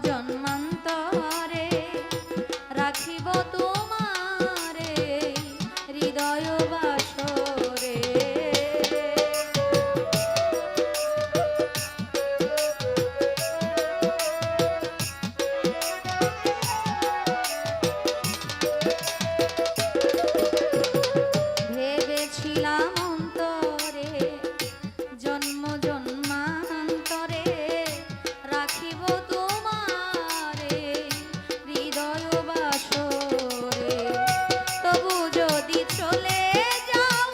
জন্মান্তরে রাখিব তোমারে হৃদয় বাসরে। ভেবেছিলাম অন্তরে জন্ম জন্মান্তরে রাখিব তোমারে হৃদয় বাসরে। তবু যদি চলে যাও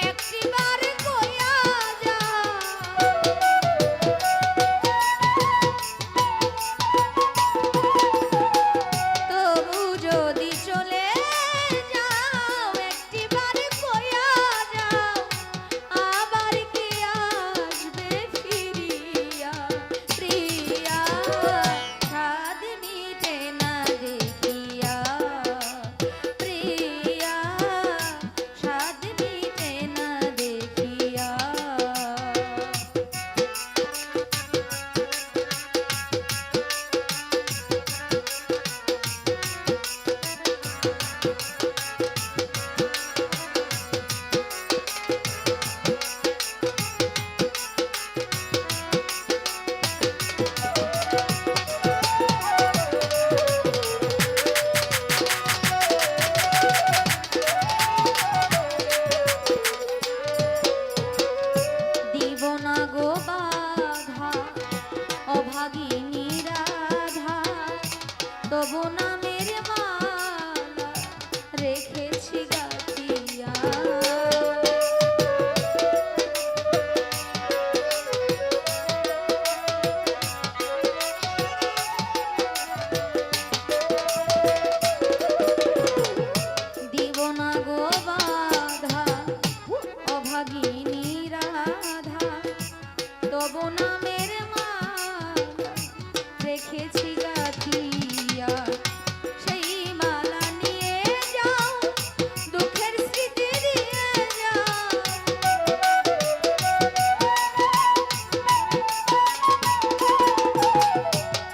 একটিবার কইয়া যাও, তবু যদি চলে যাও একটিবার কইয়া যাও, আবার কি আসবে ফিরিয়া প্রিয়া, স্বাদ মিটে না দেখিয়া প্রিয়া, স্বাদ মিটে না দেখিয়া। দিব না গো বাধা অভাগিনী রাধা, তবু নামের মালা রেখেছি গাঁথিয়া। দিব না গো বাধা অভাগিনী রাধা, তবু নামের মালা রেখেছি গাঁথিয়া। সেই মালা নিয়ে যাও দুঃখের স্মৃতি দিয়ে যাও,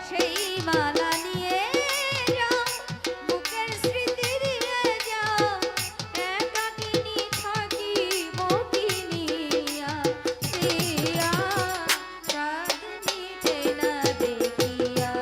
সেই মালা নিয়ে যাও বুকের স্মৃতি দিয়ে যাও। একাকিনী থাকিব কিনিয়া প্রিয়া, স্বাদ মিটে না দেখিয়া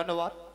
জানোয়ার